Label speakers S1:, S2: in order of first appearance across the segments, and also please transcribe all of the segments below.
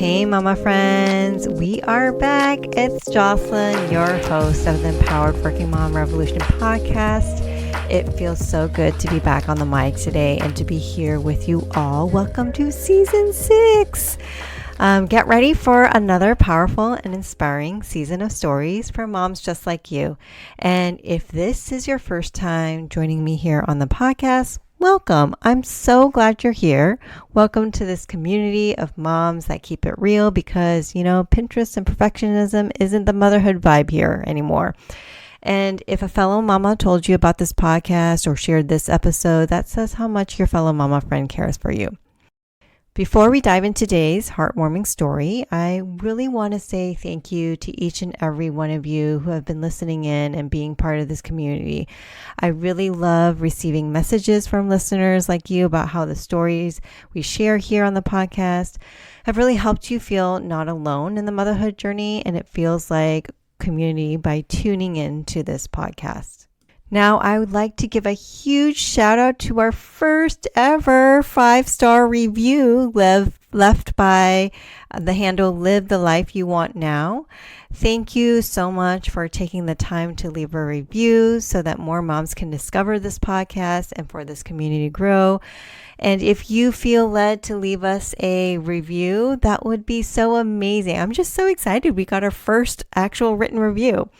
S1: Hey, mama friends, we are back. It's Jocelyn, your host of the Empowered Working Mom Revolution podcast. It feels so good to be back on the mic today and to be here with you all. Welcome to season 6. Get ready for another powerful and inspiring season of stories for moms just like you. And if this is your first time joining me here on the podcast, welcome. I'm so glad you're here. Welcome to this community of moms that keep it real because, Pinterest and perfectionism isn't the motherhood vibe here anymore. And if a fellow mama told you about this podcast or shared this episode, that says how much your fellow mama friend cares for you. Before we dive into today's heartwarming story, I really want to say thank you to each and every one of you who have been listening in and being part of this community. I really love receiving messages from listeners like you about how the stories we share here on the podcast have really helped you feel not alone in the motherhood journey, and it feels like community by tuning in to this podcast. Now, I would like to give a huge shout out to our first ever 5-star review left by the handle Live the Life You Want Now. Thank you so much for taking the time to leave a review so that more moms can discover this podcast and for this community to grow. And if you feel led to leave us a review, that would be so amazing. I'm just so excited. We got our first actual written review.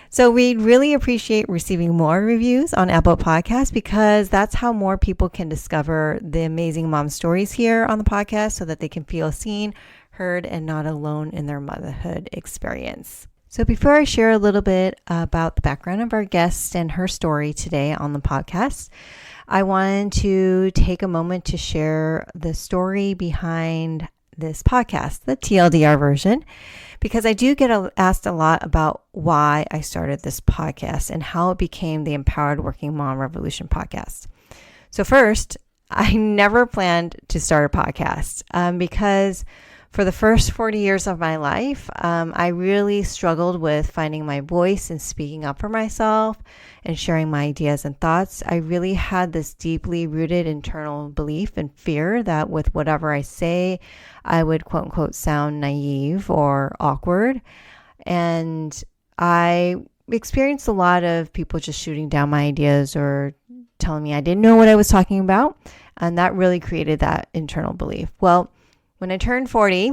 S1: So we'd really appreciate receiving more reviews on Apple Podcasts because that's how more people can discover the amazing mom stories here on the podcast so that they can feel seen, heard, and not alone in their motherhood experience. So before I share a little bit about the background of our guest and her story today on the podcast, I wanted to take a moment to share the story behind this podcast, the TLDR version, because I do get asked a lot about why I started this podcast and how it became the Empowered Working Mom Revolution podcast. So first, I never planned to start a podcast because for the first 40 years of my life, I really struggled with finding my voice and speaking up for myself and sharing my ideas and thoughts. I really had this deeply rooted internal belief and fear that with whatever I say, I would quote unquote sound naive or awkward. And I experienced a lot of people just shooting down my ideas or telling me I didn't know what I was talking about. And that really created that internal belief. Well, when I turned 40,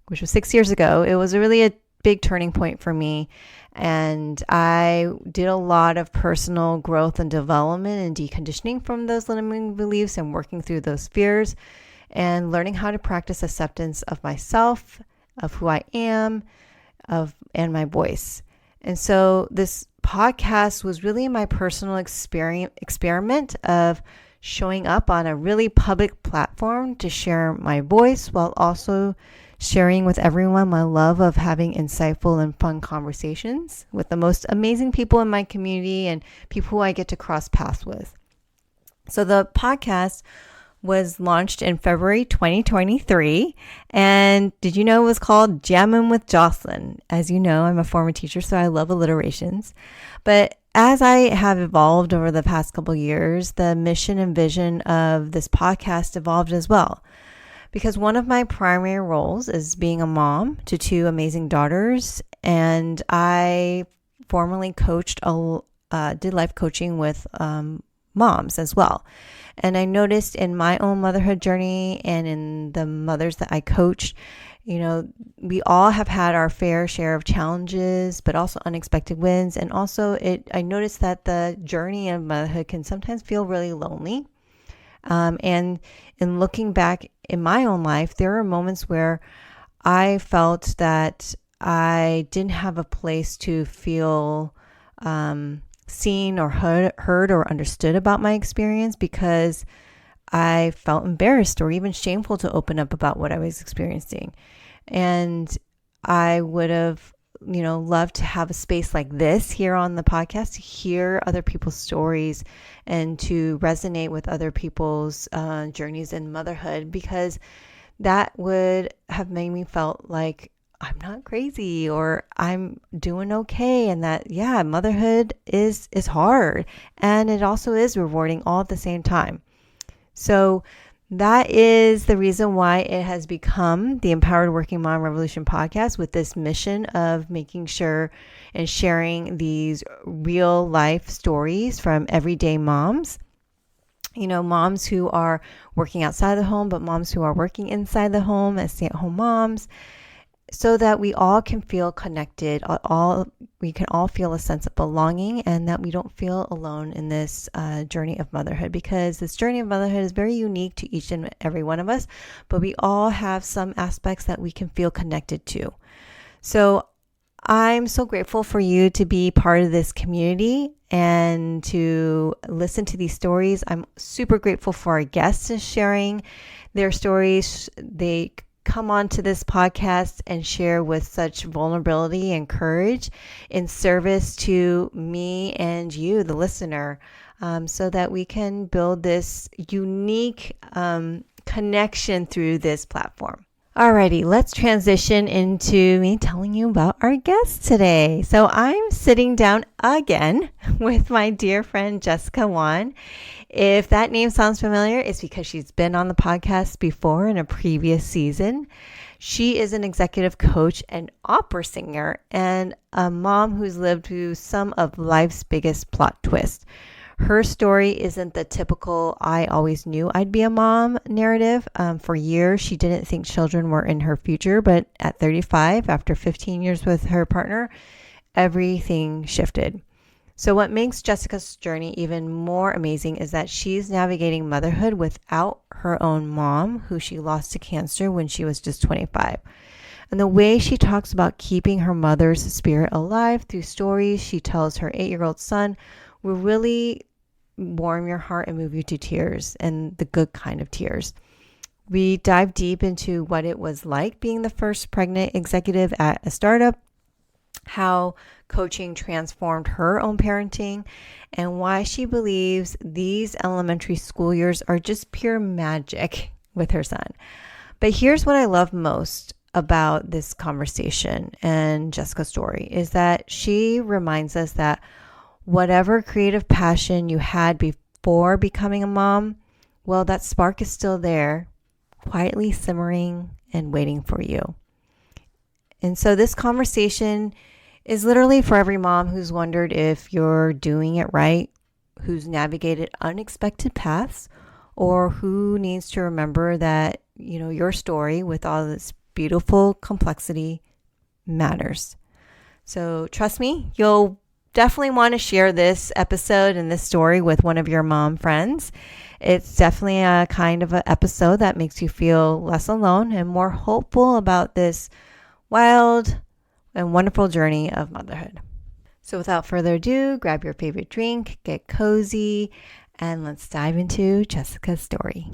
S1: which was 6 years ago, it was really a big turning point for me. And I did a lot of personal growth and development and deconditioning from those limiting beliefs and working through those fears and learning how to practice acceptance of myself, of who I am, and my voice. And so this podcast was really my personal experiment of showing up on a really public platform to share my voice while also sharing with everyone my love of having insightful and fun conversations with the most amazing people in my community and people who I get to cross paths with. So the podcast was launched in February 2023. And did you know it was called Jammin' with Jocelyn? As you know, I'm a former teacher, so I love alliterations. But as I have evolved over the past couple of years, the mission and vision of this podcast evolved as well. Because one of my primary roles is being a mom to 2 amazing daughters. And I formerly did life coaching with moms as well. And I noticed in my own motherhood journey and in the mothers that I coach, we all have had our fair share of challenges, but also unexpected wins. And also I noticed that the journey of motherhood can sometimes feel really lonely. And in looking back in my own life, there are moments where I felt that I didn't have a place to feel seen or heard or understood about my experience because I felt embarrassed or even shameful to open up about what I was experiencing. And I would have, loved to have a space like this here on the podcast to hear other people's stories and to resonate with other people's journeys in motherhood, because that would have made me felt like I'm not crazy or I'm doing okay, and that, motherhood is hard and it also is rewarding all at the same time. So That is the reason why it has become the Empowered Working Mom Revolution podcast, with this mission of making sure and sharing these real life stories from everyday moms. Moms who are working outside the home, but moms who are working inside the home as stay-at-home moms, so that we all can feel connected, we can all feel a sense of belonging, and that we don't feel alone in this journey of motherhood, because this journey of motherhood is very unique to each and every one of us, but we all have some aspects that we can feel connected to. So I'm so grateful for you to be part of this community and to listen to these stories. I'm super grateful for our guests sharing their stories. They come onto this podcast and share with such vulnerability and courage in service to me and you, the listener, so that we can build this unique connection through this platform. Alrighty, let's transition into me telling you about our guest today. So I'm sitting down again with my dear friend, Jessica Wan. If that name sounds familiar, it's because she's been on the podcast before in a previous season. She is an executive coach, an opera singer, and a mom who's lived through some of life's biggest plot twists. Her story isn't the typical "I always knew I'd be a mom" narrative. For years, she didn't think children were in her future, but at 35, after 15 years with her partner, everything shifted. So what makes Jessica's journey even more amazing is that she's navigating motherhood without her own mom, who she lost to cancer when she was just 25. And the way she talks about keeping her mother's spirit alive through stories she tells her 8-year-old son will really warm your heart and move you to tears, and the good kind of tears. We dive deep into what it was like being the first pregnant executive at a startup, how coaching transformed her own parenting, and why she believes these elementary school years are just pure magic with her son. But here's what I love most about this conversation and Jessica's story is that she reminds us that whatever creative passion you had before becoming a mom, well, that spark is still there, quietly simmering and waiting for you. And so this conversation is literally for every mom who's wondered if you're doing it right, who's navigated unexpected paths, or who needs to remember that, your story with all this beautiful complexity matters. So trust me, you'll definitely want to share this episode and this story with one of your mom friends. It's definitely a kind of an episode that makes you feel less alone and more hopeful about this wild and wonderful journey of motherhood. So without further ado, grab your favorite drink, get cozy, and let's dive into Jessica's story.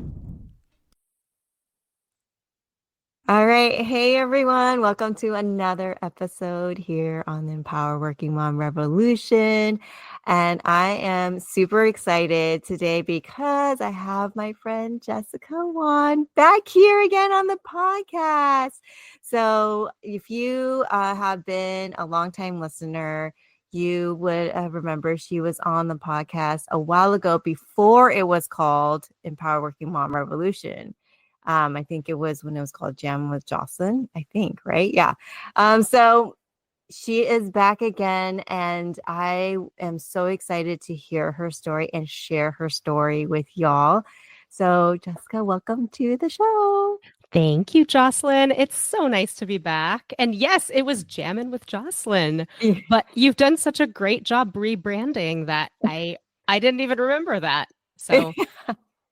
S1: All right. Hey, everyone. Welcome to another episode here on the Empower Working Mom Revolution. And I am super excited today because I have my friend Jessica Wan back here again on the podcast. So if you have been a longtime listener, you would remember she was on the podcast a while ago before it was called Empower Working Mom Revolution. I think it was when it was called Jam with Jocelyn, I think, right? Yeah. So she is back again, and I am so excited to hear her story and share her story with y'all. So Jessica, welcome to the show.
S2: Thank you, Jocelyn. It's so nice to be back. And yes, it was Jammin' with Jocelyn, but you've done such a great job rebranding that I didn't even remember that. So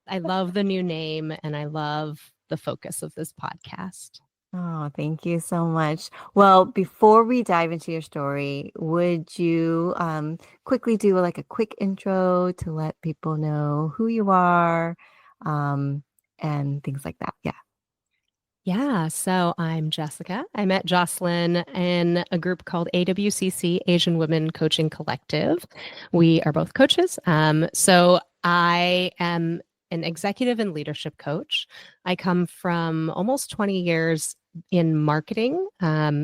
S2: I love the new name and I love the focus of this podcast.
S1: Oh, thank you so much. Well, before we dive into your story, would you quickly do like a quick intro to let people know who you are and things like that? Yeah.
S2: Yeah, so I'm Jessica. I met Jocelyn in a group called AWCC, Asian Women Coaching Collective. We are both coaches. So I am an executive and leadership coach. I come from almost 20 years in marketing.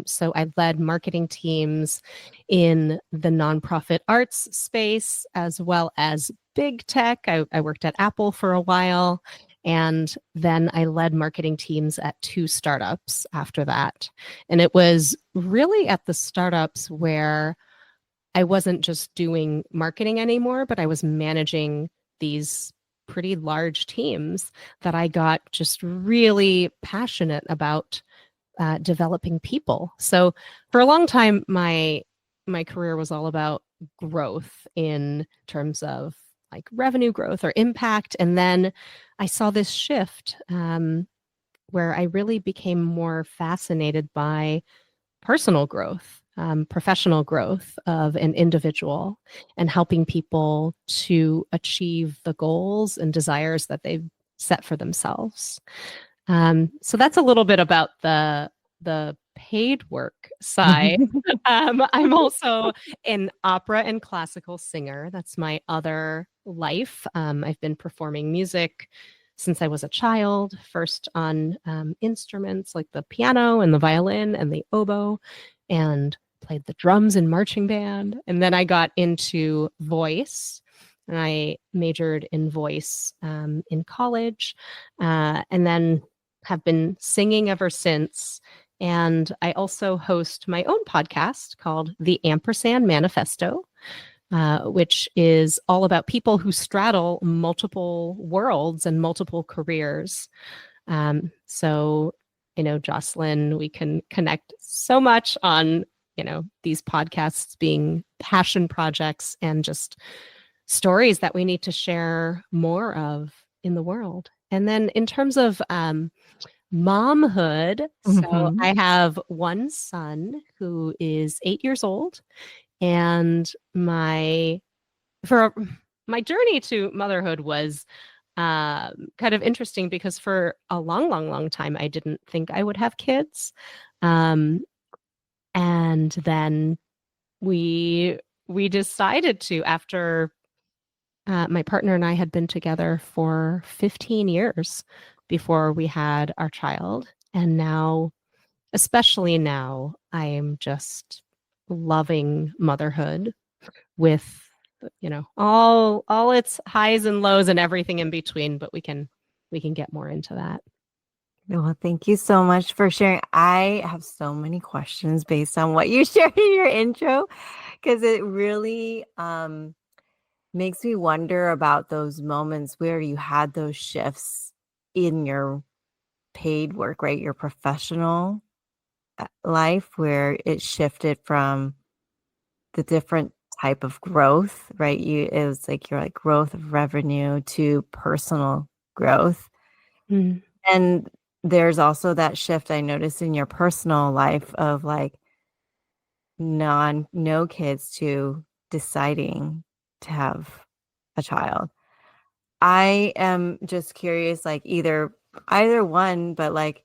S2: So I led marketing teams in the nonprofit arts space as well as big tech. I worked at Apple for a while. And then I led marketing teams at 2 startups after that. And it was really at the startups where I wasn't just doing marketing anymore, but I was managing these pretty large teams that I got just really passionate about developing people. So for a long time, my career was all about growth in terms of like revenue growth or impact. And then I saw this shift where I really became more fascinated by personal growth, professional growth of an individual, and helping people to achieve the goals and desires that they've set for themselves. So that's a little bit about the paid work side. I'm also an opera and classical singer. That's my other life. I've been performing music since I was a child, first on instruments like the piano and the violin and the oboe, and played the drums in marching band. And then I got into voice, and I majored in voice in college, and then have been singing ever since. And I also host my own podcast called The Ampersand Manifesto, which is all about people who straddle multiple worlds and multiple careers. So, Jocelyn, we can connect so much on, these podcasts being passion projects and just stories that we need to share more of in the world. And then in terms of momhood, so I have one son who is 8 years old, and my journey to motherhood was kind of interesting because for a long time I didn't think I would have kids, and then we decided to after my partner and I had been together for 15 years before we had our child. And now, especially now, I am just loving motherhood with, all its highs and lows and everything in between, but we can get more into that.
S1: Well, thank you so much for sharing. I have so many questions based on what you shared in your intro, because it really makes me wonder about those moments where you had those shifts in your paid work, right? Your professional life, where it shifted from the different type of growth, right? It was like your growth of revenue to personal growth.
S2: Mm.
S1: And there's also that shift I noticed in your personal life of no kids to deciding to have a child. I am just curious, either one, but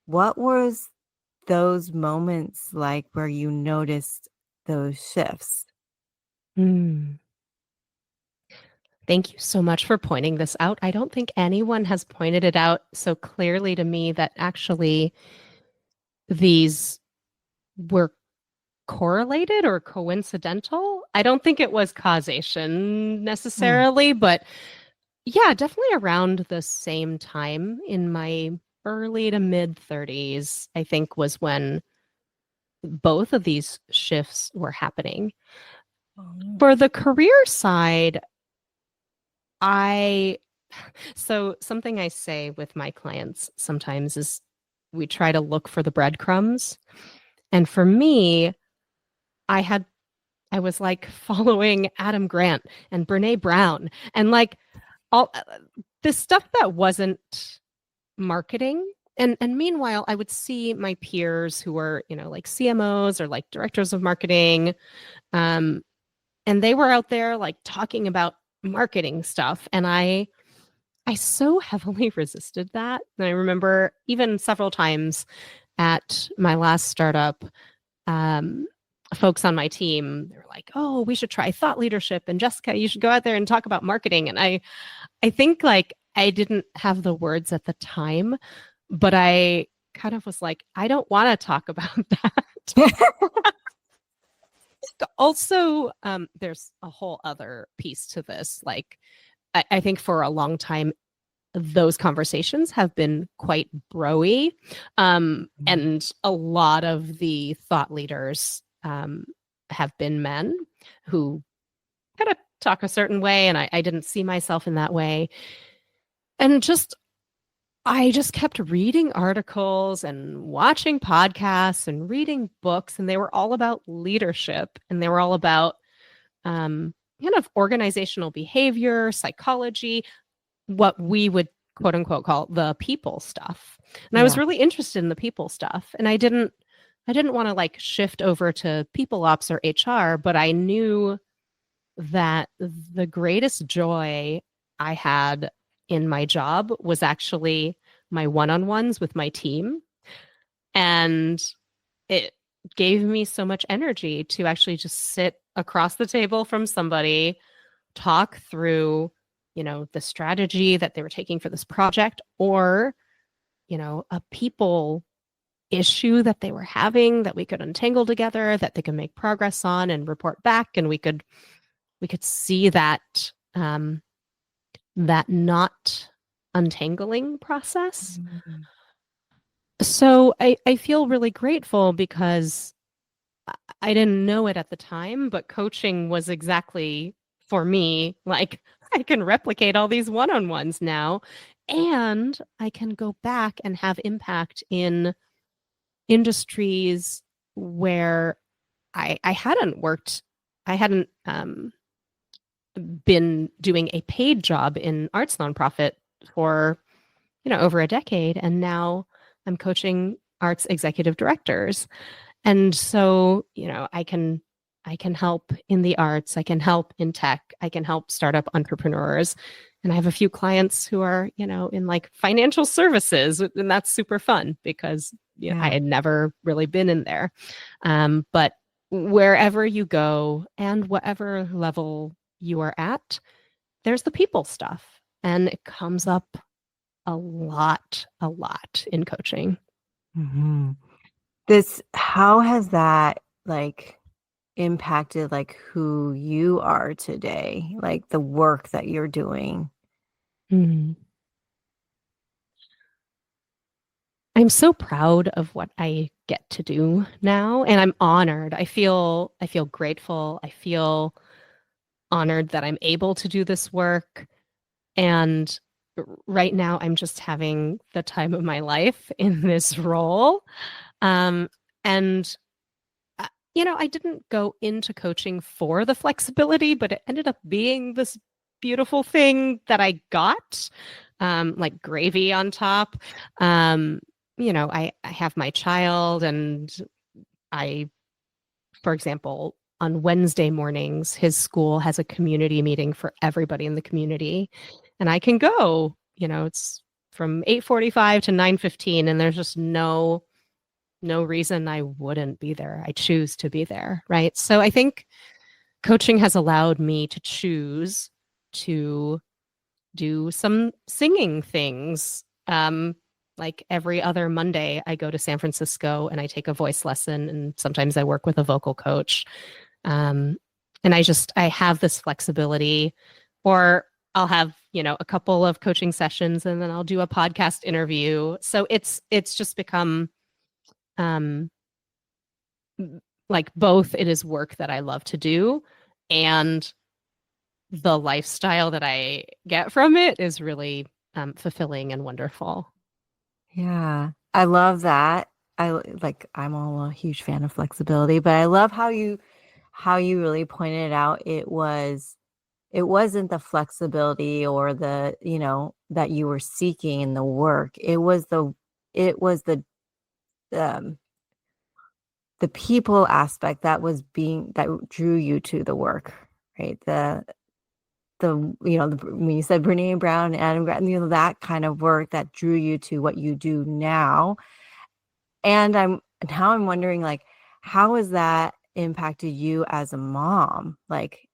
S1: what was those moments like where you noticed those shifts?
S2: Mm. Thank you so much for pointing this out. I don't think anyone has pointed it out so clearly to me that actually these were correlated or coincidental. I don't think it was causation necessarily, but yeah, definitely around the same time in my early to mid 30s, I think was when both of these shifts were happening. For the career side, so something I say with my clients sometimes is we try to look for the breadcrumbs. And for me, I was following Adam Grant and Brene Brown and all this stuff that wasn't marketing. And meanwhile, I would see my peers who were, CMOs or directors of marketing. And they were out there talking about marketing stuff. And I so heavily resisted that. And I remember even several times at my last startup, folks on my team, they were like, "Oh, we should try thought leadership. And Jessica, you should go out there and talk about marketing." And I think I didn't have the words at the time, but I kind of was like, I don't want to talk about that. Also, there's a whole other piece to this. I think for a long time, those conversations have been quite bro-y. And a lot of the thought leaders have been men who kind of talk a certain way, and I didn't see myself in that way. And I just kept reading articles and watching podcasts and reading books, and they were all about leadership, and they were all about kind of organizational behavior, psychology, what we would quote unquote call the people stuff. And I was really interested in the people stuff, and I didn't want to like shift over to people ops or HR, but I knew that the greatest joy I had in my job was actually my one-on-ones with my team. And it gave me so much energy to actually just sit across the table from somebody, talk through, the strategy that they were taking for this project, or, a people issue that they were having that we could untangle together, that they could make progress on and report back. And we could see that that not untangling process. Mm-hmm. So I feel really grateful because I didn't know it at the time, but coaching was exactly for me. Like, I can replicate all these one-on-ones now, and I can go back and have impact in industries where I hadn't worked. I hadn't been doing a paid job in arts nonprofit for, over a decade. And now I'm coaching arts executive directors. And so, I can help in the arts, I can help in tech, I can help startup entrepreneurs. And I have a few clients who are, in like financial services, and that's super fun because I had never really been in there. But wherever you go and whatever level you are at, there's the people stuff, and it comes up a lot in coaching.
S1: Mm-hmm. How has that like impacted like who you are today, like the work that you're doing?
S2: Mm-hmm. I'm so proud of what I get to do now, and I'm honored. I feel grateful. I feel honored that I'm able to do this work. And right now I'm just having the time of my life in this role. And I didn't go into coaching for the flexibility, but it ended up being this beautiful thing that I got, like gravy on top. I have my child, and for example, on Wednesday mornings, his school has a community meeting for everybody in the community, and I can go. It's from 8:45 to 9:15, and there's just no reason I wouldn't be there. I choose to be there, right? So I think coaching has allowed me to choose to do some singing things. Like every other Monday, I go to San Francisco and I take a voice lesson, and sometimes I work with a vocal coach. And I have this flexibility, or I'll have, a couple of coaching sessions, and then I'll do a podcast interview. So it's just become like both. It is work that I love to do, and the lifestyle that I get from it is really fulfilling and wonderful.
S1: Yeah, I love that. I'm all a huge fan of flexibility, but I love how you really pointed out it wasn't the flexibility or the, that you were seeking in the work. It was the people aspect that drew you to the work, right? When you said Brene Brown and Adam Grant, that kind of work that drew you to what you do now. And I'm wondering, like, how has that impacted you as a mom? Like,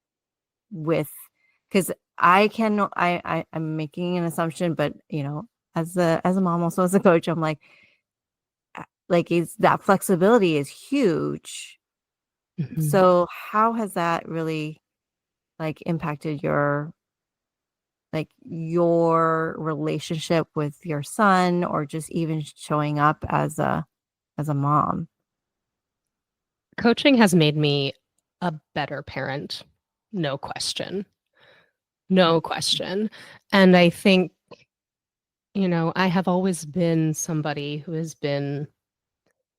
S1: because I'm making an assumption, but as a mom, also as a coach, I'm like is that flexibility is huge. Mm-hmm. So how has that really like impacted your like your relationship with your son, or just even showing up as a mom?
S2: Coaching has made me a better parent, no question. No question. And I think, I have always been somebody who has been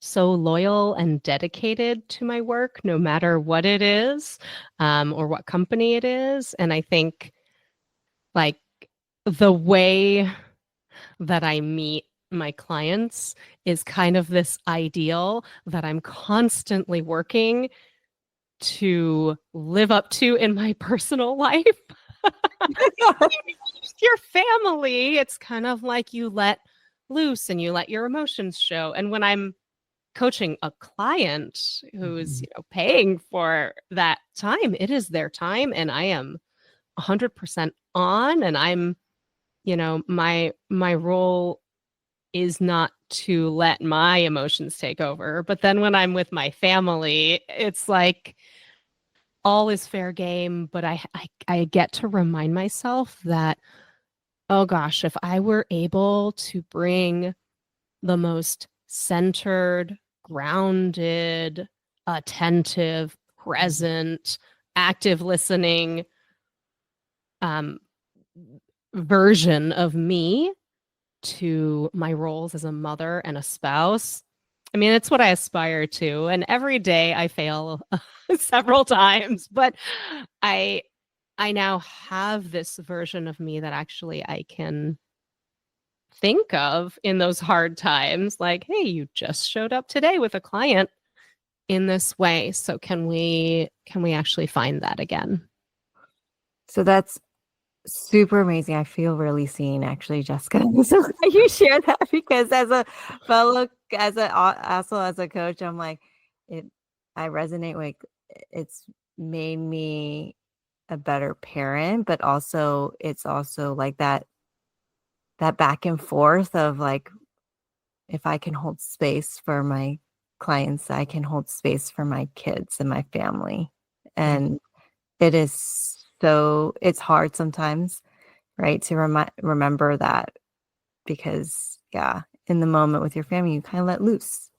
S2: so loyal and dedicated to my work, no matter what it is, or what company it is. And I think, like, the way that I meet my clients is kind of this ideal that I'm constantly working to live up to in my personal life. Your family, it's kind of like you let loose and you let your emotions show. And when I'm coaching a client who's paying for that time, it is their time, and I am 100% on. And I'm, my role is not to let my emotions take over. But then when I'm with my family, it's like all is fair game. But I get to remind myself that, oh gosh, if I were able to bring the most centered, grounded, attentive, present, active listening version of me to my roles as a mother and a spouse. I mean, it's what I aspire to. And every day I fail several times, but I now have this version of me that actually I can think of in those hard times. Like, hey, you just showed up today with a client in this way. So can we actually find that again?
S1: So that's super amazing. I feel really seen, actually, Jessica. So glad you share that, because as a fellow, also as a coach, I'm like, I resonate with. It's made me a better parent, but also it's also like that back and forth of like, if I can hold space for my clients, I can hold space for my kids and my family. And it's hard sometimes, right, to remember that, because in the moment with your family, you kind of let loose.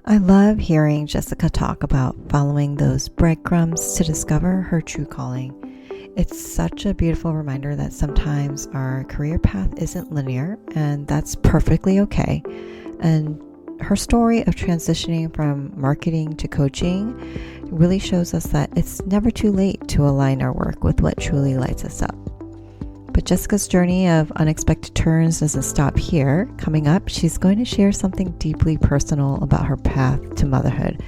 S1: I love hearing Jessica talk about following those breadcrumbs to discover her true calling. It's such a beautiful reminder that sometimes our career path isn't linear, and that's perfectly okay. And her story of transitioning from marketing to coaching really shows us that it's never too late to align our work with what truly lights us up. But Jessica's journey of unexpected turns doesn't stop here. Coming up, she's going to share something deeply personal about her path to motherhood,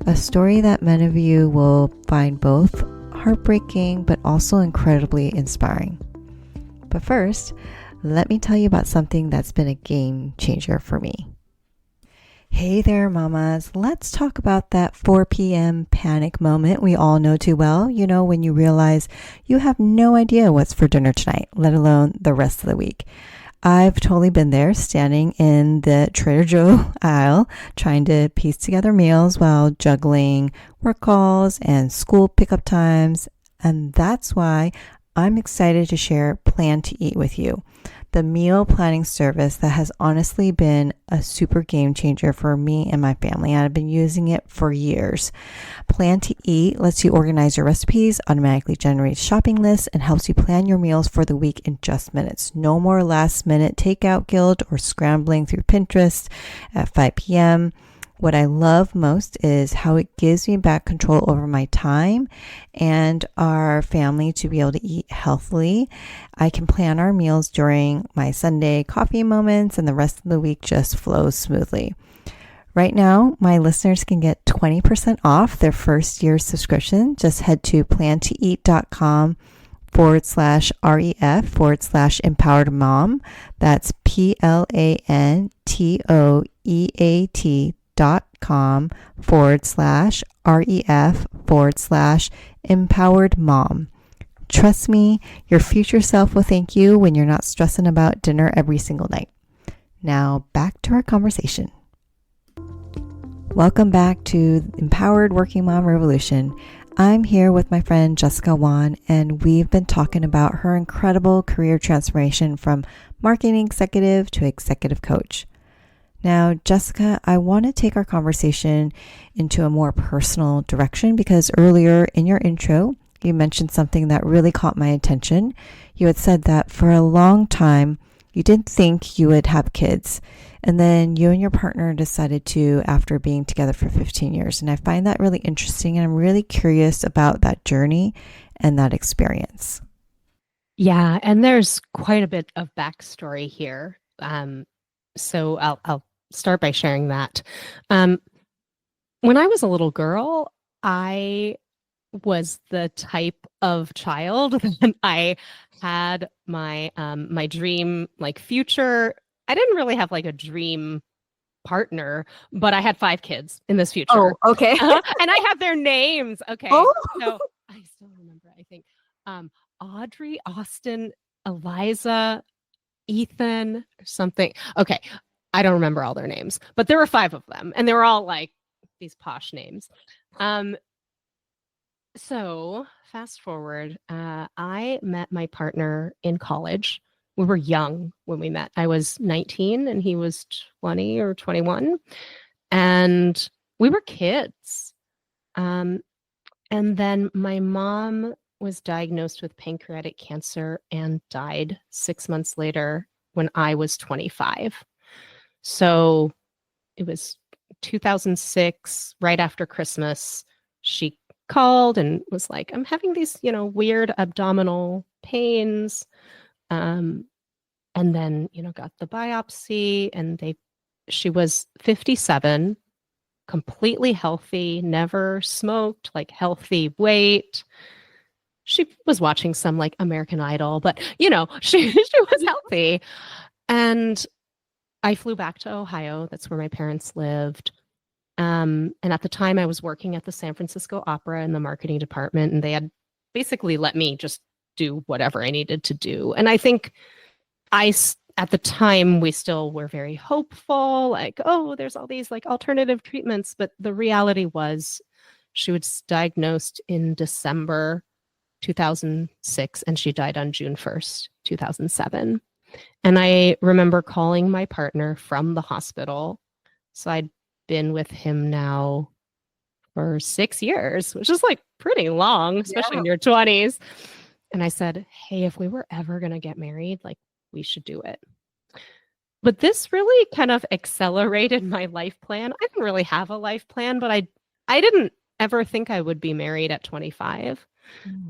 S1: a story that many of you will find both heartbreaking but also incredibly inspiring. But first, let me tell you about something that's been a game changer for me. Hey there, mamas. Let's talk about that 4 p.m. panic moment we all know too well. You know, when you realize you have no idea what's for dinner tonight, let alone the rest of the week. I've totally been there, standing in the Trader Joe aisle, trying to piece together meals while juggling work calls and school pickup times. And that's why I'm excited to share Plan to Eat with you, the meal planning service that has honestly been a super game changer for me and my family. And I've been using it for years. Plan to Eat lets you organize your recipes, automatically generates shopping lists, and helps you plan your meals for the week in just minutes. No more last minute takeout guilt or scrambling through Pinterest at 5 p.m. What I love most is how it gives me back control over my time and our family to be able to eat healthily. I can plan our meals during my Sunday coffee moments, and the rest of the week just flows smoothly. Right now, my listeners can get 20% off their first year subscription. Just head to plantoeat.com/REF/empowered mom. That's plantoeat.com/REF/empowered mom. Trust me, your future self will thank you when you're not stressing about dinner every single night. Now back to our conversation. Welcome back to Empowered Working Mom Revolution. I'm here with my friend Jessica Wan, and we've been talking about her incredible career transformation from marketing executive to executive coach. Now, Jessica, I want to take our conversation into a more personal direction because earlier in your intro, you mentioned something that really caught my attention. You had said that for a long time, you didn't think you would have kids. And then you and your partner decided to after being together for 15 years. And I find that really interesting. And I'm really curious about that journey and that experience.
S2: Yeah, and there's quite a bit of backstory here. So I'll start by sharing that. When I was a little girl, I was the type of child that I had my dream future. I didn't really have a dream partner, but I had 5 kids in this future.
S1: Oh, okay.
S2: And I have their names. Okay.
S1: Oh.
S2: So I still remember, I think, Audrey, Austin, Eliza, Ethan, or something. Okay. I don't remember all their names, but there were 5 of them and they were all these posh names. So fast forward, I met my partner in college. We were young when we met. I was 19 and he was 20 or 21. And we were kids. And then my mom was diagnosed with pancreatic cancer and died 6 months later when I was 25. So it was 2006, right after Christmas. She called and was like, I'm having these, weird abdominal pains. And then, got the biopsy and she was 57, completely healthy, never smoked, healthy weight. She was watching some American Idol, but she was healthy. And I flew back to Ohio. That's where my parents lived. And at the time I was working at the San Francisco Opera in the marketing department, and they had basically let me just do whatever I needed to do. And I think at the time we still were very hopeful, oh, there's all these alternative treatments. But the reality was she was diagnosed in December 2006 and she died on June 1st, 2007. And I remember calling my partner from the hospital. So I'd been with him now for 6 years, which is pretty long, especially in your 20s. And I said, hey, if we were ever going to get married, we should do it. But this really kind of accelerated my life plan. I didn't really have a life plan, but I didn't ever think I would be married at 25.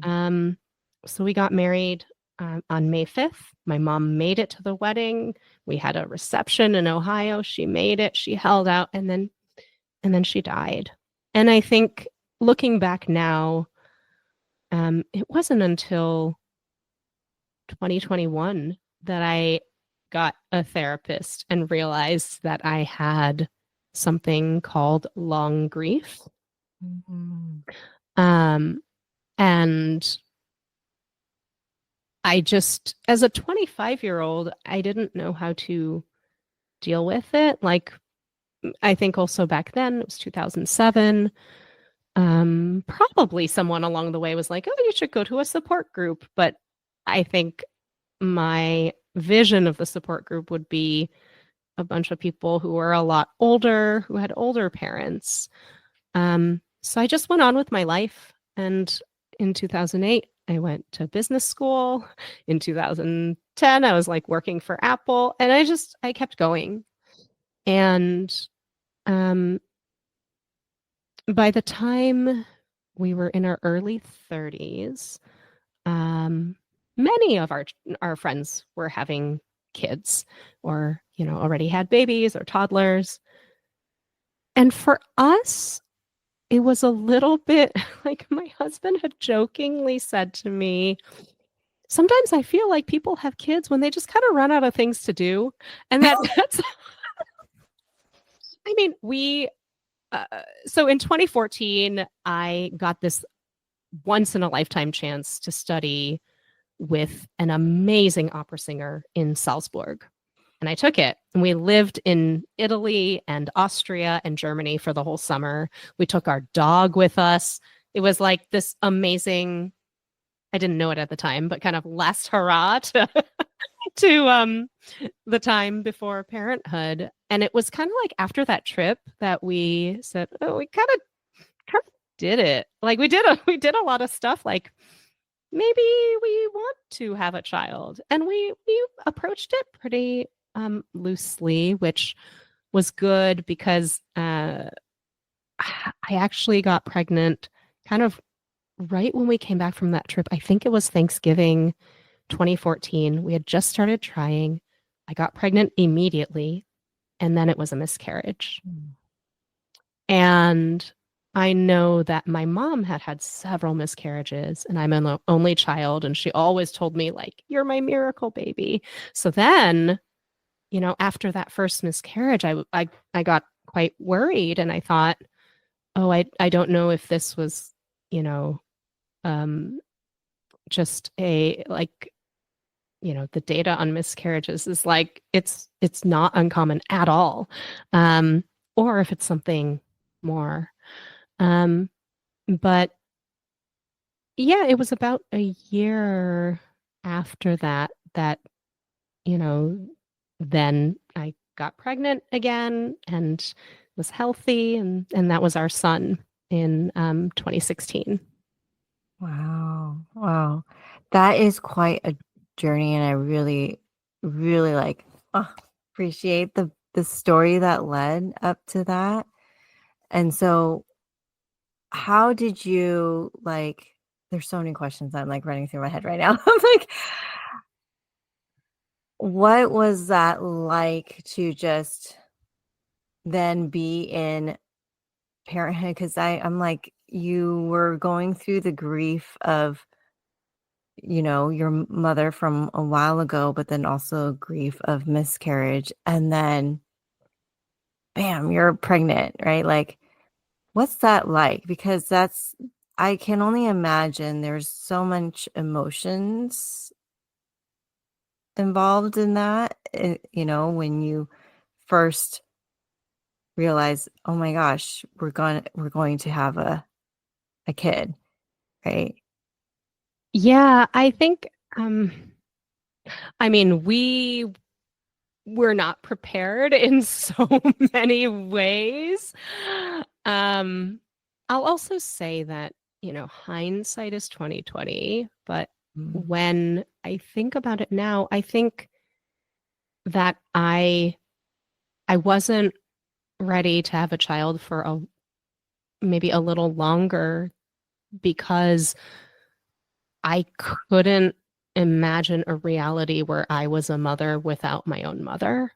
S2: So we got married on May 5th. My mom made it to the wedding. We had a reception in Ohio. She made it. She held out, and then she died. And I think looking back now, it wasn't until 2021 that I got a therapist and realized that I had something called long grief. And I just, as a 25-year-old, I didn't know how to deal with it. I think also back then, it was 2007, probably someone along the way was like, oh, you should go to a support group. But I think my vision of the support group would be a bunch of people who were a lot older, who had older parents. So I just went on with my life. And in 2008, I went to business school. In 2010, I was working for Apple, and I kept going. And by the time we were in our early 30s, many of our friends were having kids or, already had babies or toddlers. And for us, it was a little bit my husband had jokingly said to me, sometimes I feel like people have kids when they just kind of run out of things to do. And that's, I mean, so in 2014, I got this once in a lifetime chance to study with an amazing opera singer in Salzburg. And I took it, and we lived in Italy and Austria and Germany for the whole summer. We took our dog with us. it was like this amazing, I didn't know it at the time, but kind of last hurrah to the time before parenthood. And it was kind of like after that trip that we said, oh, we kind of did it. Like we did a lot of stuff like maybe we want to have a child. And we approached it pretty loosely, which was good because I actually got pregnant kind of right when we came back from that trip. I think it was Thanksgiving 2014. We had just started trying. I got pregnant immediately, and then it was a miscarriage. And I know that my mom had had several miscarriages, and I'm an only child, and she always told me, like, you're my miracle baby. So then, after that first miscarriage, I got quite worried, and I thought, oh, I don't know if this was, just the data on miscarriages is like it's not uncommon at all, or if it's something more. But yeah, it was about a year after that, then I got pregnant again and was healthy, and that was our son in 2016.
S1: Wow. Wow. That is quite a journey. And I really, really appreciate the story that led up to that. And so how did you there's so many questions I'm running through my head right now. I'm like, what was that like to just then be in parenthood? Because I'm like, you were going through the grief of your mother from a while ago, but then also grief of miscarriage, and then bam, you're pregnant, right? Like, what's that like? Because I can only imagine there's so much emotions involved in that, when you first realize, oh my gosh, we're going to have a kid, right?
S2: Yeah, I think, we were not prepared in so many ways. I'll also say that, hindsight is 2020, but when I think about it now, I think that I wasn't ready to have a child for maybe a little longer because I couldn't imagine a reality where I was a mother without my own mother.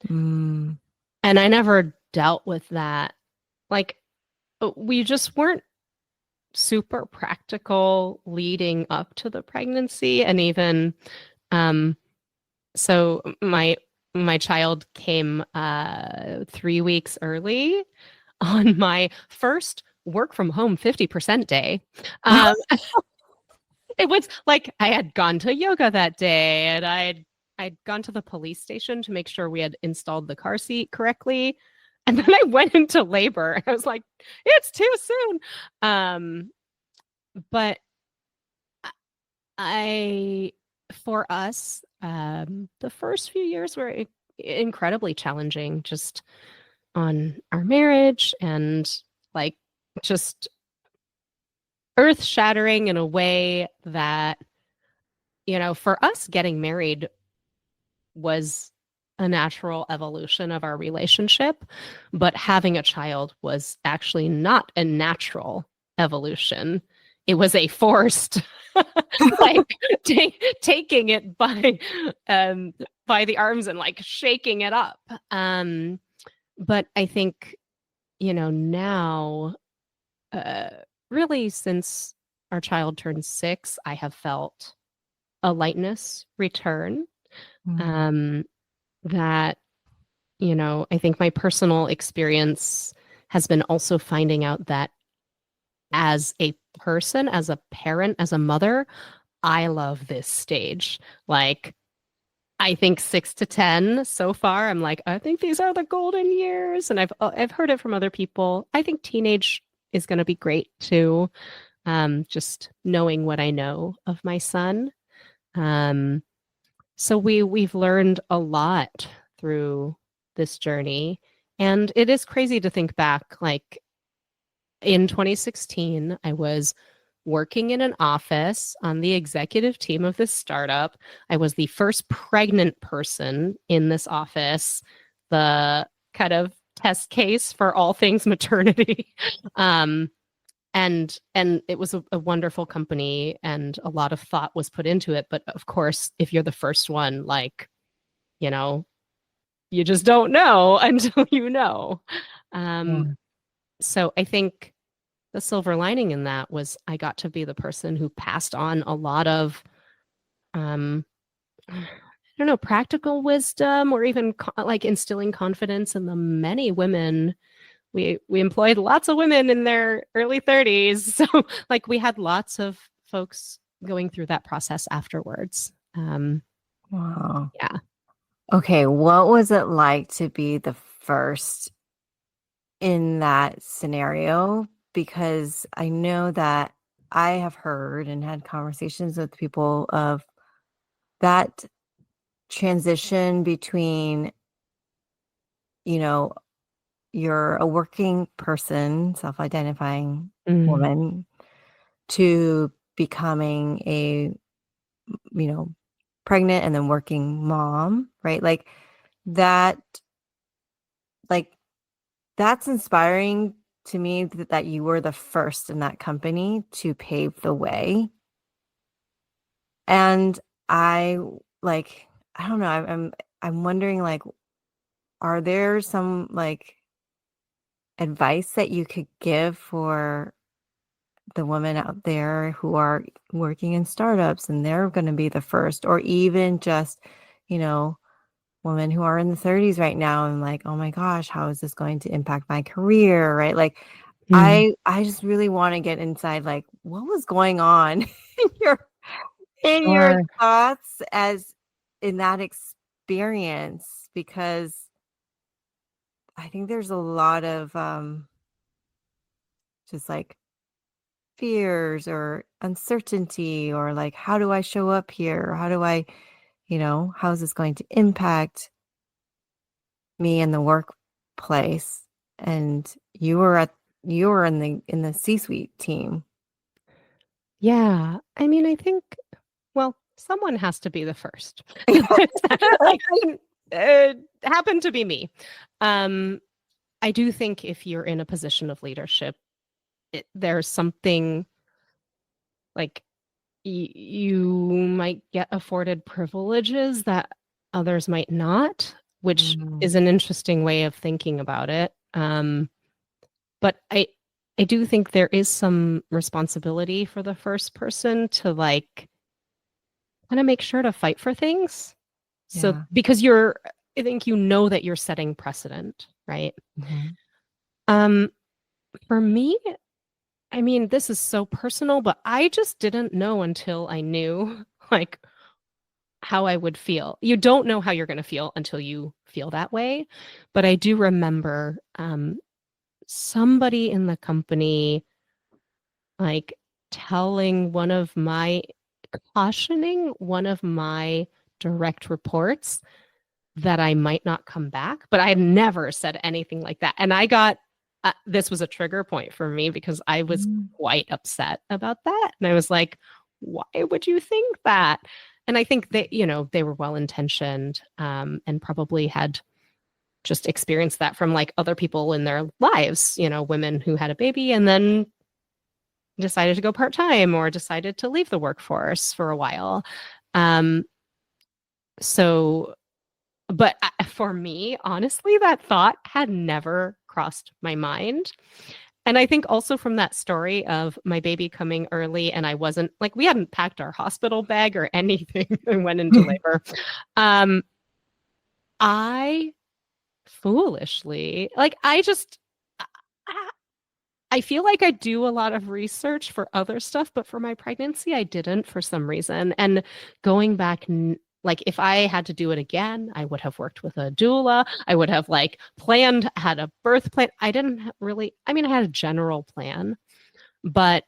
S1: Mm.
S2: And I never dealt with that. Like, we just weren't super practical leading up to the pregnancy. And even, so my child came 3 weeks early on my first work from home 50% day. It was like I had gone to yoga that day, and I'd gone to the police station to make sure we had installed the car seat correctly. And then I went into labor. I was like, it's too soon. But for us, the first few years were incredibly challenging just on our marriage, and just earth shattering in a way that, for us, getting married was a natural evolution of our relationship, but having a child was actually not a natural evolution. It was a forced, taking it by the arms and shaking it up. But I think, now, really since our child turned 6, I have felt a lightness return. That, I think my personal experience has been also finding out that as a person, as a parent, as a mother, I love this stage. I think 6 to 10 so far, I'm like, I think these are the golden years. And I've heard it from other people. I think teenage is going to be great too. Just knowing what I know of my son. So we've learned a lot through this journey. And it is crazy to think back, like in 2016, I was working in an office on the executive team of this startup. I was the first pregnant person in this office, the kind of test case for all things maternity. And it was a wonderful company, and a lot of thought was put into it. But of course, if you're the first one, like, you know, you just don't know until you know. So I think the silver lining in that was I got to be the person who passed on a lot of, I don't know, practical wisdom, or even like instilling confidence in the many women. We employed lots of women in their early 30s. So like we had lots of folks going through that process afterwards.
S1: Wow.
S2: Yeah.
S1: Okay, what was it like to be the first in that scenario? Because I know that I have heard and had conversations with people of that transition between, you're a working person, self-identifying woman, to becoming a, pregnant and then working mom, right? Like that, like that's inspiring to me that you were the first in that company to pave the way. And I don't know, I'm wondering, like, are there some like advice that you could give for the women out there who are working in startups and they're going to be the first, or even just, women who are in the 30s right now and like, oh my gosh, how is this going to impact my career, right? Like, I just really want to get inside, like, what was going on in your thoughts as in that experience, because I think there's a lot of just like fears or uncertainty, or like, how do I show up here? How do I, how is this going to impact me in the workplace? And you were in the C-suite team.
S2: Yeah. I mean, I think, well, someone has to be the first. It happened to be me. I do think if you're in a position of leadership, there's something like you might get afforded privileges that others might not, which is an interesting way of thinking about it. But I do think there is some responsibility for the first person to like kind of make sure to fight for things. So because I think that you're setting precedent, right? For me, I mean, this is so personal, but I just didn't know until I knew like how I would feel. You don't know how you're going to feel until you feel that way. But I do remember somebody in the company like cautioning one of my direct reports that I might not come back, but I had never said anything like that. And I got, this was a trigger point for me because I was quite upset about that. And I was like, why would you think that? And I think that, they were well-intentioned, and probably had just experienced that from like other people in their lives, women who had a baby and then decided to go part-time or decided to leave the workforce for a while. But for me, honestly, that thought had never crossed my mind. And I think also from that story of my baby coming early and I wasn't like, we hadn't packed our hospital bag or anything and went into labor. I foolishly, like, I feel like I do a lot of research for other stuff, but for my pregnancy, I didn't for some reason. And going back Like if I had to do it again, I would have worked with a doula. I would have like planned, had a birth plan. I didn't really, I mean, I had a general plan, but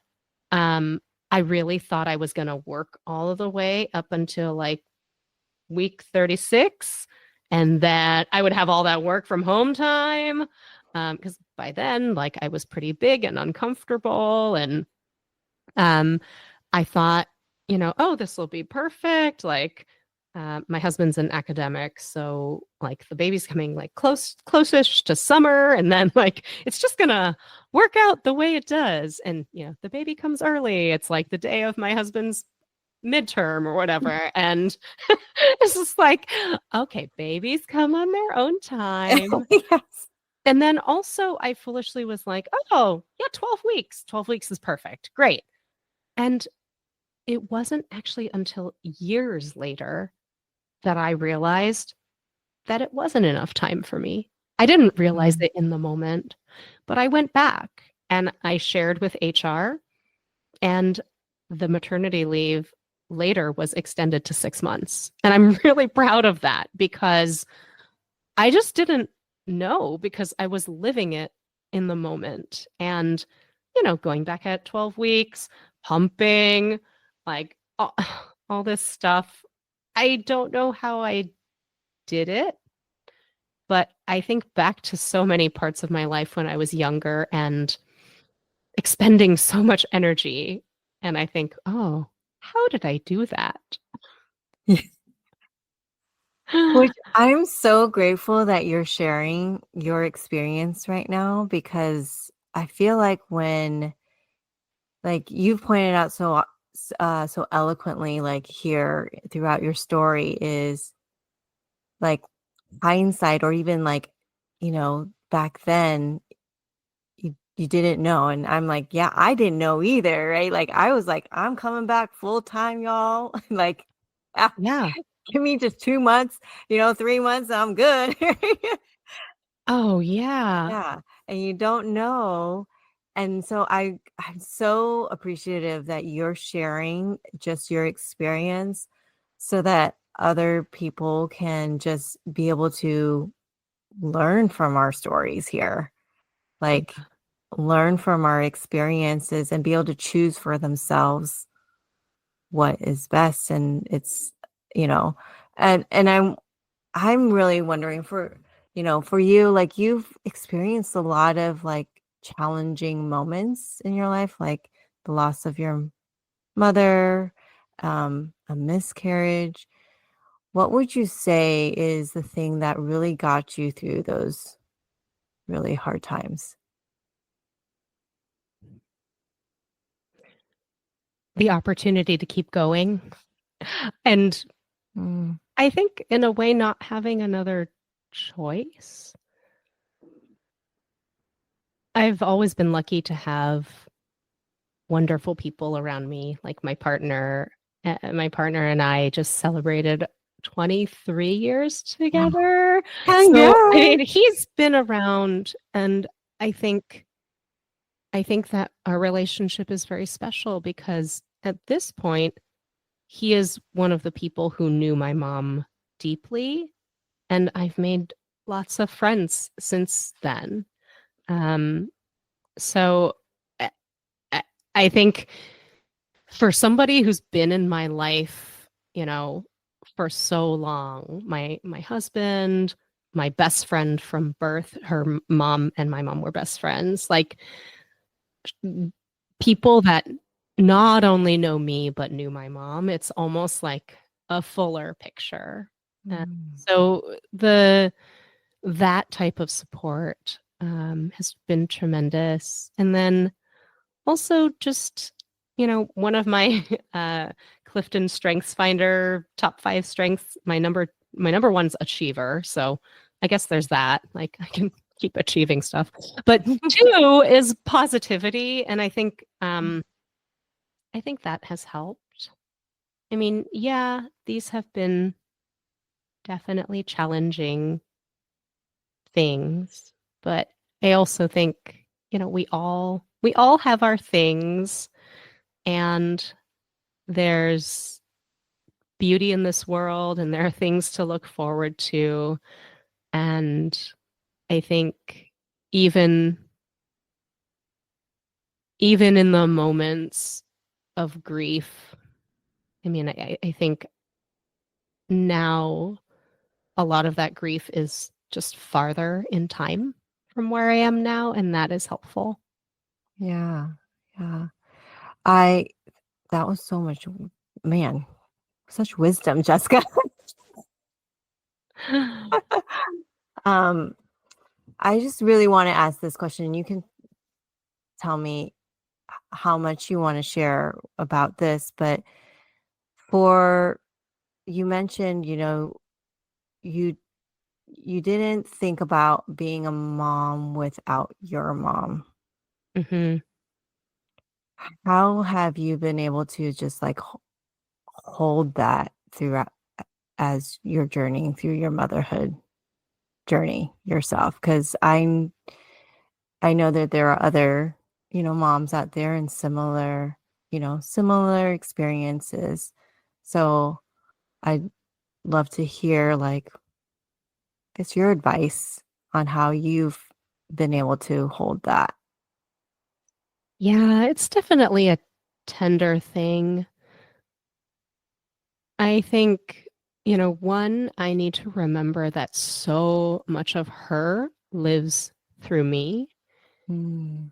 S2: I really thought I was going to work all of the way up until like week 36. And that I would have all that work from home time. Because by then, like I was pretty big and uncomfortable. And I thought, oh, this will be perfect. Like, my husband's an academic, so like the baby's coming like close-ish to summer, and then like it's just gonna work out the way it does. And the baby comes early. It's like the day of my husband's midterm or whatever, and it's just like, okay, babies come on their own time.
S1: Yes.
S2: And then also, I foolishly was like, oh yeah, 12 weeks. 12 weeks is perfect. Great. And it wasn't actually until years later that I realized that it wasn't enough time for me. I didn't realize it in the moment, but I went back and I shared with HR, and the maternity leave later was extended to 6 months. And I'm really proud of that because I just didn't know, because I was living it in the moment. And, going back at 12 weeks, pumping, like all this stuff. I don't know how I did it, but I think back to so many parts of my life when I was younger and expending so much energy. And I think, oh, how did I do that?
S1: Which I'm so grateful that you're sharing your experience right now, because I feel like when, like you've pointed out so eloquently, like here throughout your story, is like hindsight, or even like, back then you didn't know. And I'm like, yeah, I didn't know either, right? Like I was like, I'm coming back full time, y'all. Like,
S2: Yeah.
S1: give me just 2 months, 3 months, I'm good.
S2: Oh, yeah.
S1: Yeah, and you don't know. And so I'm so appreciative that you're sharing just your experience, so that other people can just be able to learn from our stories here. Like learn from our experiences and be able to choose for themselves what is best. And it's, and I'm really wondering for you, like you've experienced a lot of like challenging moments in your life, like the loss of your mother, a miscarriage. What would you say is the thing that really got you through those really hard times?
S2: The opportunity to keep going. And
S1: Mm.
S2: I think in a way, not having another choice. I've always been lucky to have wonderful people around me, like my partner. My partner and I just celebrated 23 years together. So, I mean, he's been around, and I think that our relationship is very special because at this point, he is one of the people who knew my mom deeply, and I've made lots of friends since then. So I, I I think for somebody who's been in my life, for so long, my husband, my best friend from birth, her mom and my mom were best friends, like people that not only know me but knew my mom. It's almost like a fuller picture. So that type of support has been tremendous. And then also just, one of my Clifton Strengths Finder top 5 strengths, my number one's achiever. So I guess there's that. Like I can keep achieving stuff. But 2 is positivity. And I think that has helped. I mean, yeah, these have been definitely challenging things, but I also think, we all have our things, and there's beauty in this world and there are things to look forward to. And I think even in the moments of grief, I mean, I think now a lot of that grief is just farther in time from where I am now, and that is helpful.
S1: Yeah. Yeah. That was so much, man, such wisdom, Jessica. um, I just really want to ask this question. You can tell me how much you want to share about this, but you mentioned, you didn't think about being a mom without your mom.
S2: Hmm.
S1: How have you been able to just like hold that throughout as you're journeying through your motherhood journey yourself? Because I know that there are other, moms out there in similar experiences. So I'd love to hear, like, guess your advice on how you've been able to hold that.
S2: Yeah, it's definitely a tender thing. I think, one, I need to remember that so much of her lives through me.
S1: Mm.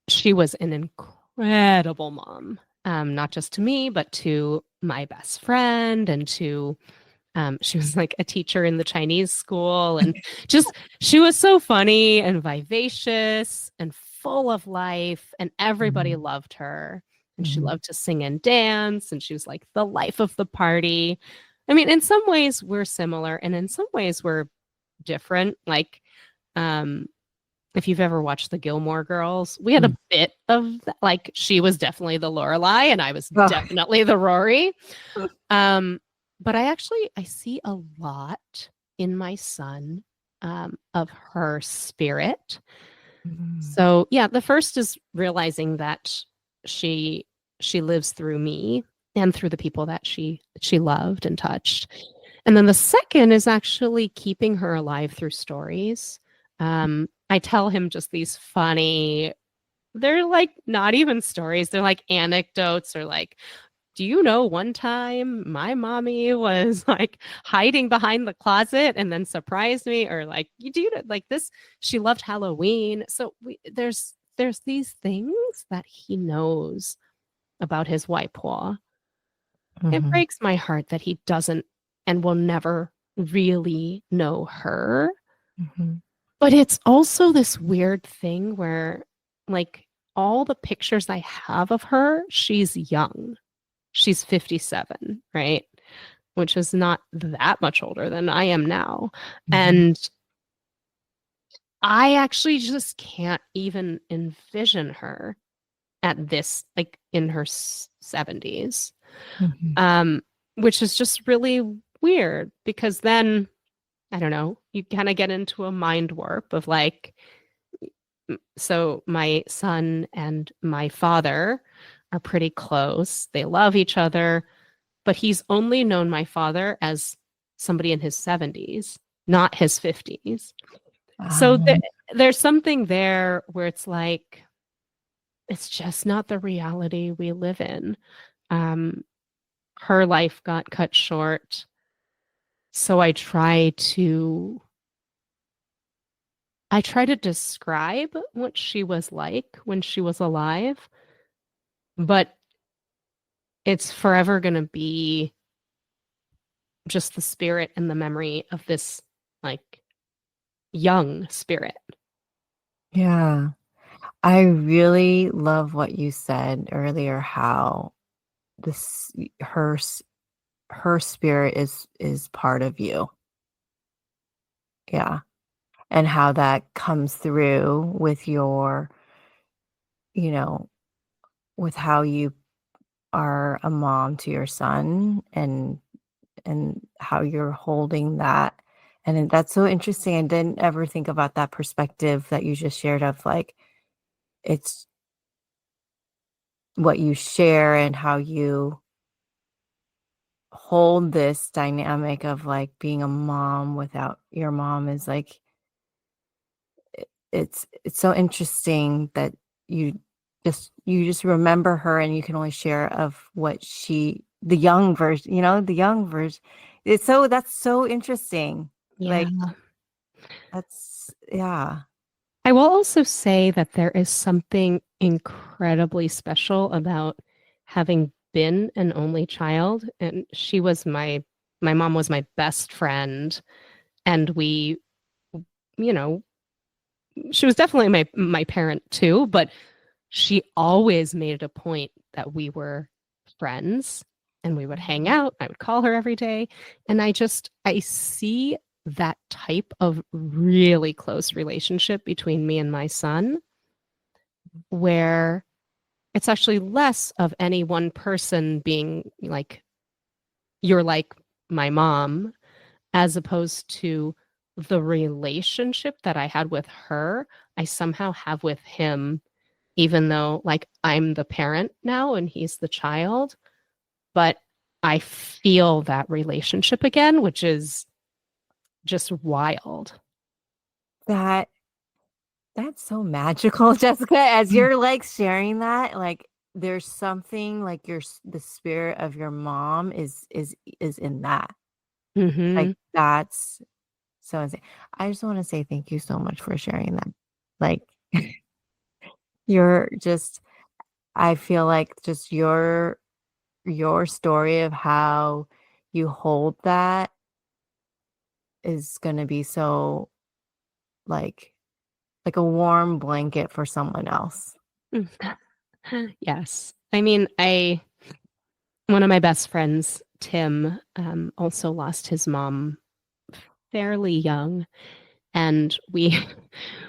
S2: She was an incredible mom, not just to me, but to my best friend and to she was like a teacher in the Chinese school and just she was so funny and vivacious and full of life and everybody
S1: Mhm.
S2: loved her and she
S1: Mhm.
S2: loved to sing and dance and she was like the life of the party. I mean, in some ways we're similar and in some ways we're different. Like um if you've ever watched the Gilmore Girls, we had
S1: Mm.
S2: a bit of like she was definitely the Lorelai and I was
S1: Oh.
S2: definitely the Rory. Um, but I see a lot in my son of her spirit.
S1: Mhm.
S2: So yeah, the first is realizing that she she lives through me and through the people that she loved and touched. And then the second is actually keeping her alive through stories. I tell him just these funny, they're like not even stories, they're like anecdotes or like, do you know one time my mommy was like hiding behind the closet and then surprised me? Or like, you do like this, she loved Halloween. So there's these things that he knows about his white paw. It
S1: Mhm.
S2: breaks my heart that he doesn't and will never really know her.
S1: Mhm.
S2: But it's also this weird thing where, like, all the pictures I have of her, she's young. She's 57, right? Which is not that much older than I am now.
S1: Mhm.
S2: And I actually just can't even envision her at this, like in her 70s,
S1: Mhm.
S2: um, which is just really weird because then, I don't know, you kind of get into a mind warp of like, so my son and my father are pretty close. They love each other, but he's only known my father as somebody in his 70s, not his 50s. So
S1: Um,
S2: there's something there where it's like, it's just not the reality we live in. Um, Her life got cut short. So I try to describe what she was like when she was alive, but it's forever going to be just the spirit and the memory of this like young spirit.
S1: yeah. I really love what you said earlier, how this her spirit is part of you. Yeah. And how that comes through with you know, with how you are a mom to your son and how you're holding that. And that's so interesting. I didn't ever think about that perspective that you just shared of like it's what you share and how you hold this dynamic of like being a mom without your mom is like it's so interesting that you just remember her and you can only share of what the young version, the young version. That's so interesting.
S2: Yeah.
S1: Like that's yeah.
S2: I will also say that there is something incredibly special about having been an only child. And my mom was my best friend. And you know, she was definitely my parent too, but she always made it a point that we were friends and we would hang out. I would call her every day. And I see that type of really close relationship between me and my son, where it's actually less of any one person being like, you're like my mom, as opposed to the relationship that I had with her, I somehow have with him, even though like I'm the parent now and he's the child, but I feel that relationship again, which is just wild.
S1: That that's so magical, Jessica, as you're like sharing that, like there's something like the spirit of your mom is in that. Like
S2: Mm-hmm.
S1: that's so insane. I just want to say thank you so much for sharing that. Like you're just I feel like just your story of how you hold that is going to be so like a warm blanket for someone else.
S2: Yes. I mean, one of my best friends, Tim, also lost his mom fairly young. And we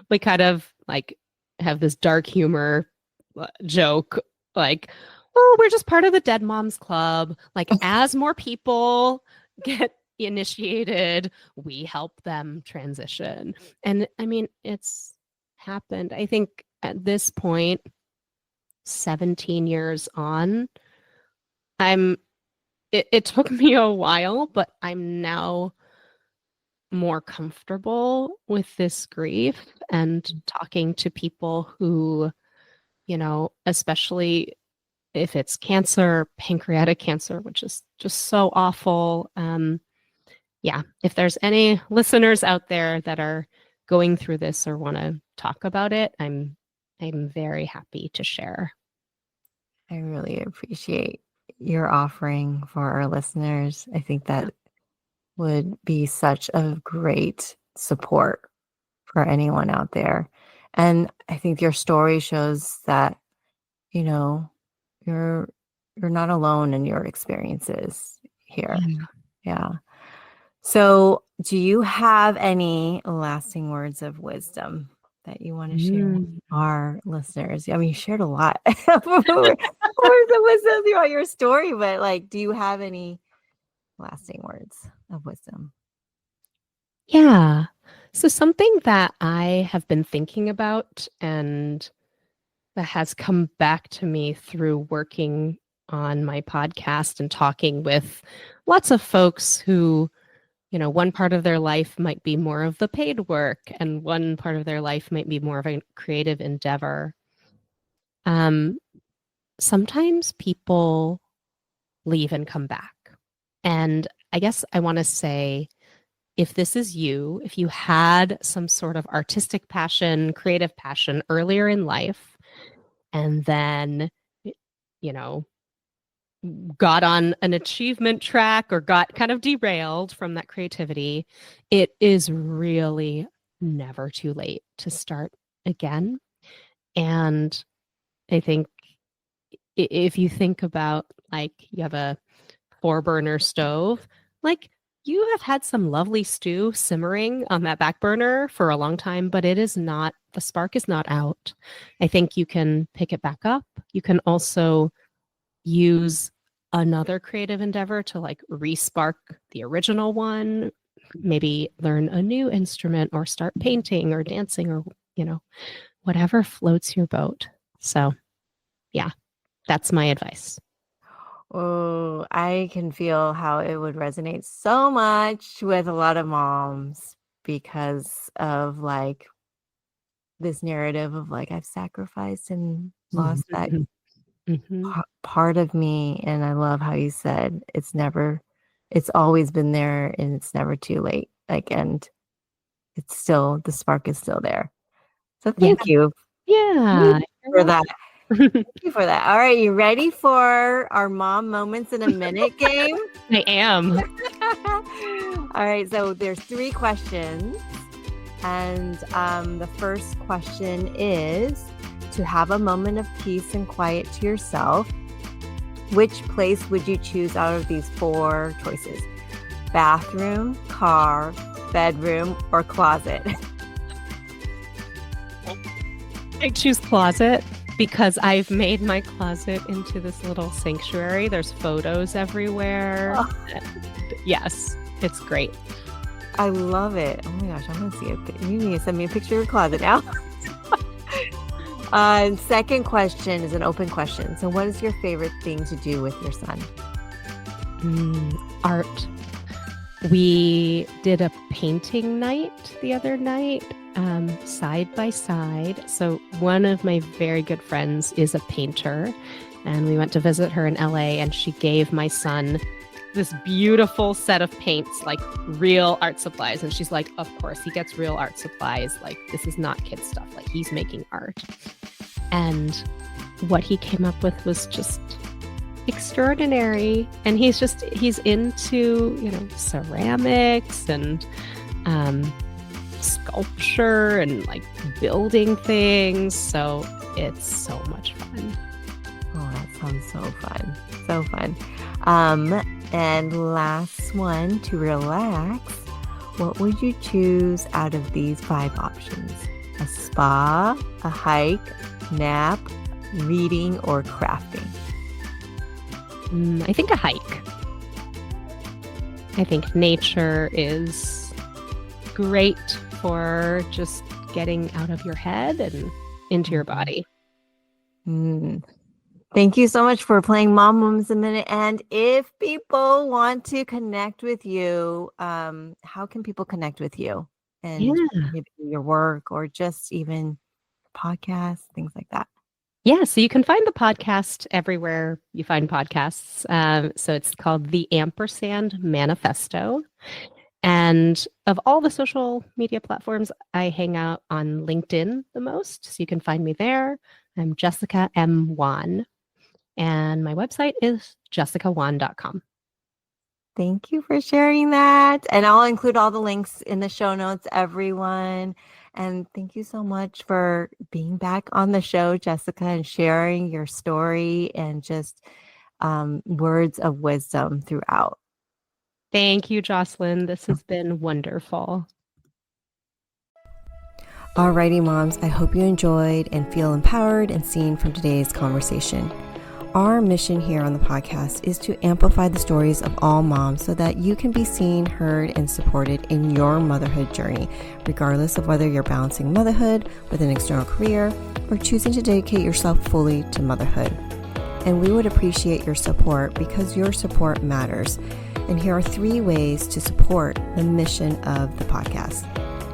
S2: we kind of like have this dark humor joke, like, oh, we're just part of the Dead Moms Club. Like, as more people get initiated, we help them transition. And I mean, it's happened. I think at this point, 17 years on, it took me a while, but I'm now more comfortable with this grief and talking to people who, especially if it's cancer, pancreatic cancer, which is just so awful. Yeah, if there's any listeners out there that are going through this or want to talk about it, I'm very happy to share.
S1: I really appreciate your offering for our listeners. I think that would be such a great support for anyone out there. And I think your story shows that, you know, you're you're not alone in your experiences here.
S2: Yeah.
S1: Yeah. So, do you have any lasting words of wisdom that you want to share with
S2: Mm.
S1: our listeners? I mean, you shared a lot of words of wisdom throughout your story, but like, do you have any lasting words of wisdom?
S2: Yeah. So something that I have been thinking about and that has come back to me through working on my podcast and talking with lots of folks who, one part of their life might be more of the paid work and one part of their life might be more of a creative endeavor. Um, Sometimes people leave and come back. And I guess I want to say, if this is you, if you had some sort of artistic passion, creative passion earlier in life, and then, you know, got on an achievement track or got kind of derailed from that creativity, it is really never too late to start again. And I think if you think about like you have a 4 burner stove, like you have had some lovely stew simmering on that back burner for a long time, but the spark is not out. I think you can pick it back up. You can also use another creative endeavor to like respark the original one, maybe learn a new instrument or start painting or dancing or, whatever floats your boat. So, yeah, that's my advice.
S1: Oh, I can feel how it would resonate so much with a lot of moms because of like this narrative of like I've sacrificed and lost that
S2: Mhm. Mhm.
S1: part of me. And I love how you said it's always been there and it's never too late. Like, and it's still, the spark is still there. So
S2: Yeah.
S1: thank you. Thank
S2: Yeah.
S1: you
S2: You're
S1: for that.
S2: welcome.
S1: Thank you for that. All right. You ready for our mom moments in a minute game?
S2: I am.
S1: All right. So there's 3 questions. And the first question is to have a moment of peace and quiet to yourself. Which place would you choose out of these 4 choices? Bathroom, car, bedroom, or closet?
S2: I choose closet because I've made my closet into this little sanctuary. There's photos everywhere.
S1: Oh.
S2: Yes, it's great.
S1: I love it. Oh my gosh, I'm gonna see it. You need to send me a picture of your closet now. Second question is an open question. So what is your favorite thing to do with your son?
S2: Art. We did a painting night the other night, side by side. So one of my very good friends is a painter, and we went to visit her in LA, and she gave my son this beautiful set of paints, like real art supplies. And she's like, of course, he gets real art supplies. Like, this is not kid stuff. Like, he's making art. And what he came up with was just extraordinary. And he's into, ceramics and sculpture and like building things. So it's so much fun.
S1: Oh, that sounds so fun. So fun. And last one, to relax, what would you choose out of these 5 options? A spa, a hike, nap, reading, or crafting?
S2: I think a hike. I think nature is great for just getting out of your head and into your body.
S1: Thank you so much for playing Mom Moments a Minute. And if people want to connect with you, how can people connect with you? And maybe your work or just even podcasts, things like that.
S2: Yeah, so you can find the podcast everywhere you find podcasts. So it's called the Ampersand Manifesto. And of all the social media platforms, I hang out on LinkedIn the most. So you can find me there. I'm Jessica M. Wan. And my website is jessicawan.com.
S1: Thank you for sharing that. And I'll include all the links in the show notes, everyone. And thank you so much for being back on the show, Jessica, and sharing your story and just words of wisdom throughout.
S2: Thank you, Jocelyn. This has been wonderful.
S1: Alrighty, moms, I hope you enjoyed and feel empowered and seen from today's conversation. Our mission here on the podcast is to amplify the stories of all moms so that you can be seen, heard, and supported in your motherhood journey, regardless of whether you're balancing motherhood with an external career or choosing to dedicate yourself fully to motherhood. And we would appreciate your support because your support matters. And here are 3 ways to support the mission of the podcast.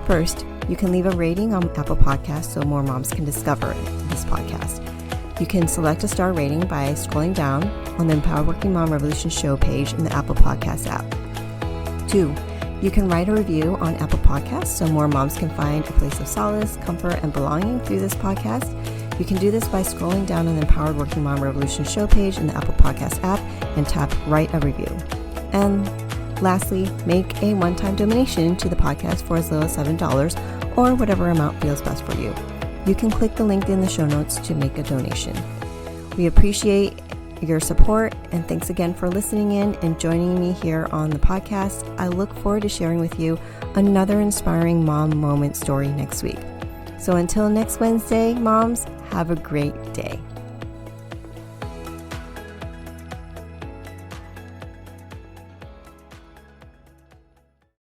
S1: First, you can leave a rating on Apple Podcasts so more moms can discover this podcast. You can select a star rating by scrolling down on the Empowered Working Mom Revolution show page in the Apple Podcast app. 2, you can write a review on Apple Podcasts so more moms can find a place of solace, comfort, and belonging through this podcast. You can do this by scrolling down on the Empowered Working Mom Revolution show page in the Apple Podcast app and tap Write a Review. And lastly, make a one-time donation to the podcast for as little as $7 or whatever amount feels best for you. You can click the link in the show notes to make a donation. We appreciate your support, and thanks again for listening in and joining me here on the podcast. I look forward to sharing with you another inspiring mom moment story next week. So until next Wednesday, moms, have a great day.